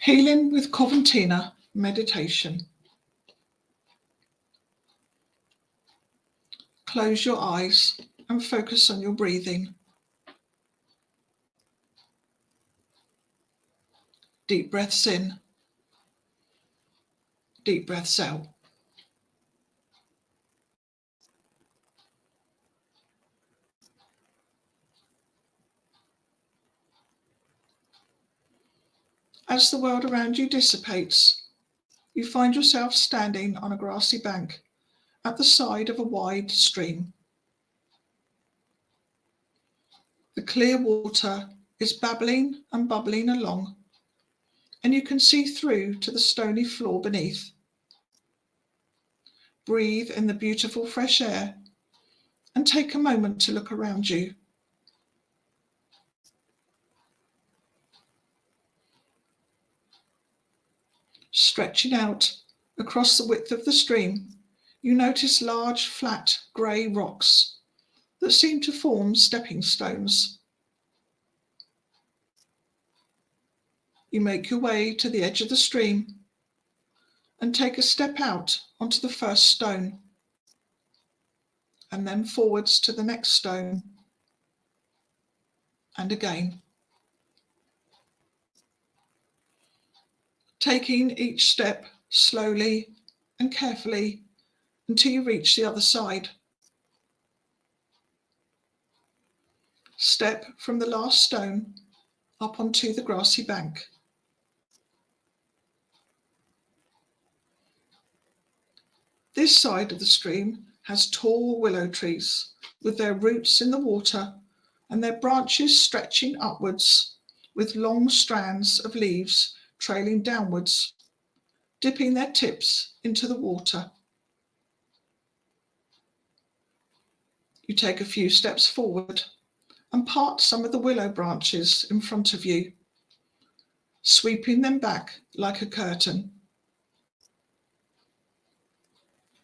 Healing with Coventina meditation. Close your eyes and focus on your breathing. Deep breaths in, deep breaths out. As the world around you dissipates, you find yourself standing on a grassy bank at the side of a wide stream. The clear water is babbling and bubbling along, and you can see through to the stony floor beneath. Breathe in the beautiful fresh air and take a moment to look around you. Stretching out across the width of the stream, you notice large, flat, grey rocks that seem to form stepping stones. You make your way to the edge of the stream and take a step out onto the first stone, and then forwards to the next stone, and again. Taking each step slowly and carefully until you reach the other side. Step from the last stone up onto the grassy bank. This side of the stream has tall willow trees with their roots in the water and their branches stretching upwards with long strands of leaves trailing downwards, dipping their tips into the water. You take a few steps forward and part some of the willow branches in front of you, sweeping them back like a curtain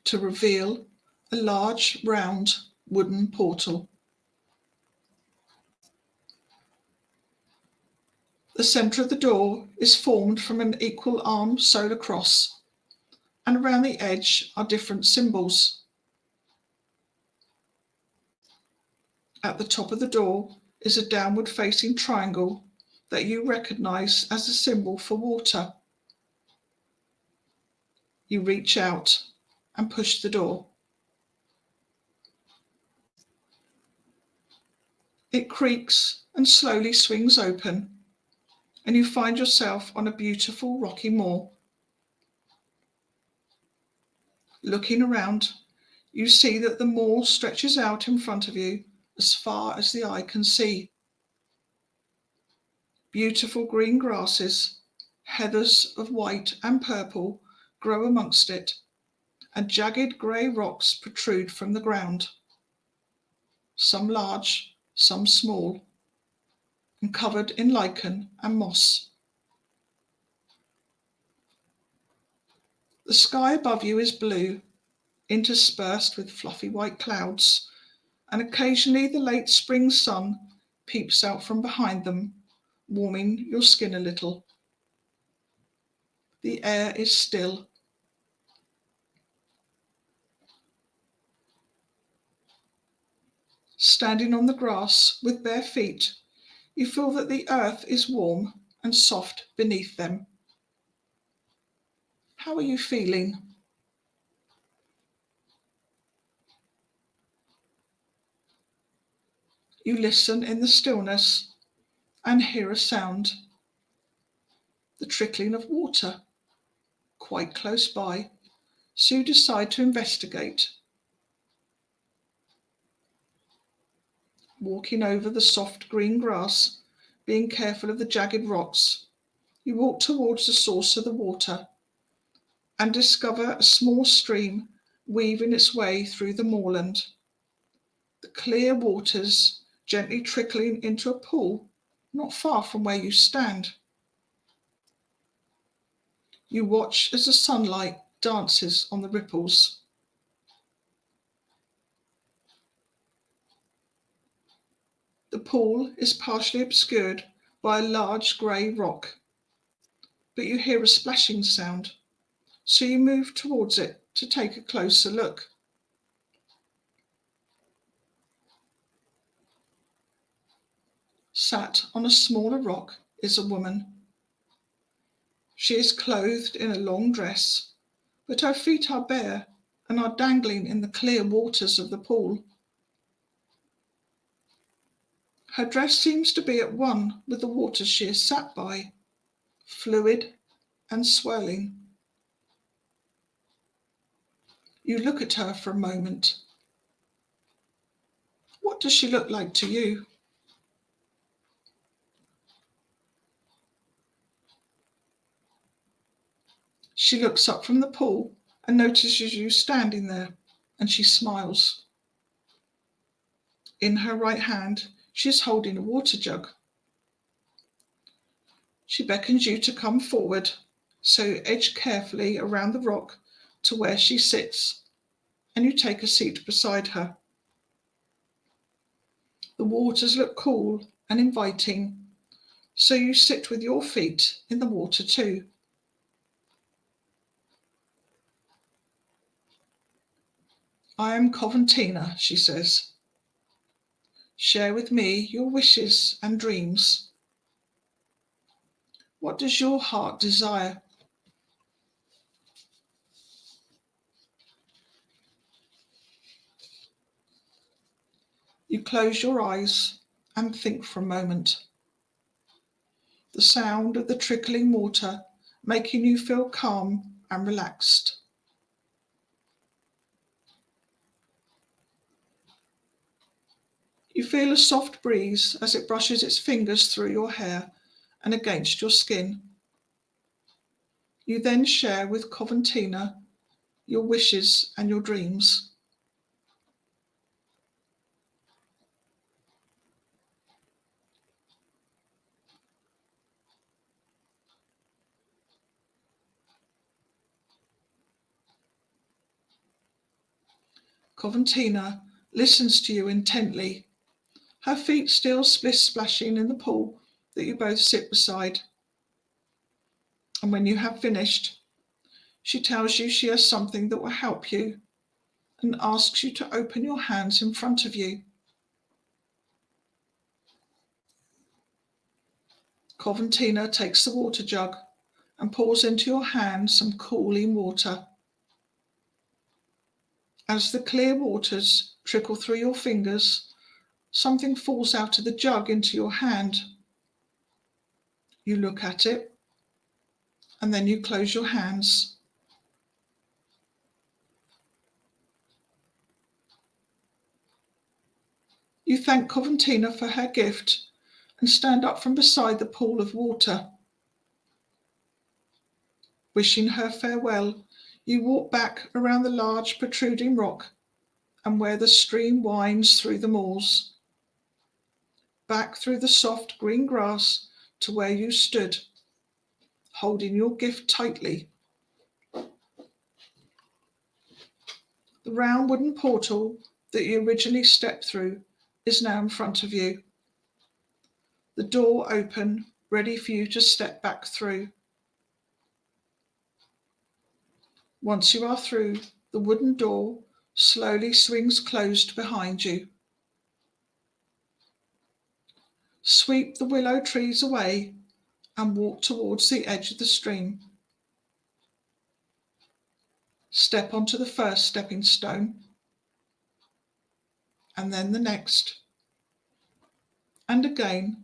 to reveal a large, round, wooden portal. The centre of the door is formed from an equal arm solar cross, and around the edge are different symbols. At the top of the door is a downward facing triangle that you recognise as a symbol for water. You reach out and push the door. It creaks and slowly swings open, and you find yourself on a beautiful rocky moor. Looking around, you see that the moor stretches out in front of you as far as the eye can see. Beautiful green grasses, heathers of white and purple grow amongst it, and jagged grey rocks protrude from the ground, some large, some small, and covered in lichen and moss. The sky above you is blue, interspersed with fluffy white clouds, and occasionally the late spring sun peeps out from behind them, warming your skin a little. The air is still. Standing on the grass with bare feet, you feel that the earth is warm and soft beneath them. How are you feeling? You listen in the stillness and hear a sound. The trickling of water, quite close by, so you decide to investigate. Walking over the soft green grass, being careful of the jagged rocks, you walk towards the source of the water and discover a small stream weaving its way through the moorland. The clear waters gently trickling into a pool not far from where you stand. You watch as the sunlight dances on the ripples. The pool is partially obscured by a large grey rock. but you hear a splashing sound, so you move towards it to take a closer look. Sat on a smaller rock is a woman. She is clothed in a long dress, but her feet are bare and are dangling in the clear waters of the pool. Her dress seems to be at one with the water she is sat by, fluid and swirling. You look at her for a moment. What does she look like to you? She looks up from the pool and notices you standing there, and she smiles. In her right hand, she is holding a water jug. She beckons you to come forward, so you edge carefully around the rock to where she sits, and you take a seat beside her. The waters look cool and inviting, so you sit with your feet in the water too. I am Coventina, she says. Share with me your wishes and dreams. What does your heart desire? You close your eyes and think for a moment. The sound of the trickling water making you feel calm and relaxed. You feel a soft breeze as it brushes its fingers through your hair and against your skin. You then share with Coventina your wishes and your dreams. Coventina listens to you intently, her feet still splashing in the pool that you both sit beside. And when you have finished, she tells you she has something that will help you and asks you to open your hands in front of you. Coventina takes the water jug and pours into your hand some cooling water. As the clear waters trickle through your fingers, something falls out of the jug into your hand. You look at it, and then you close your hands. You thank Coventina for her gift and stand up from beside the pool of water. Wishing her farewell, you walk back around the large protruding rock and where the stream winds through the moors, back through the soft green grass to where you stood, holding your gift tightly. The round wooden portal that you originally stepped through is now in front of you. The door open, ready for you to step back through. Once you are through, the wooden door slowly swings closed behind you. Sweep the willow trees away and walk towards the edge of the stream. Step onto the first stepping stone, and then the next, and again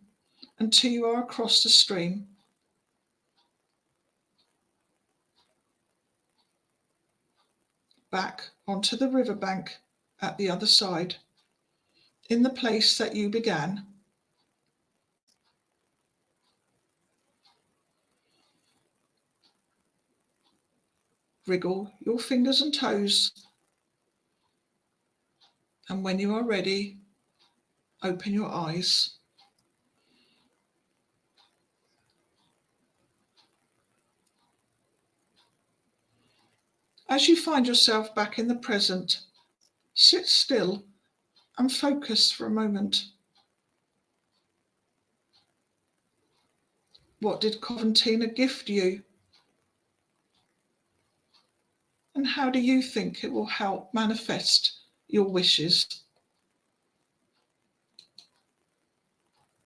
until you are across the stream. Back onto the riverbank at the other side, in the place that you began. Wriggle your fingers and toes, and when you are ready, open your eyes. As you find yourself back in the present, sit still and focus for a moment. What did Coventina gift you? And how do you think it will help manifest your wishes?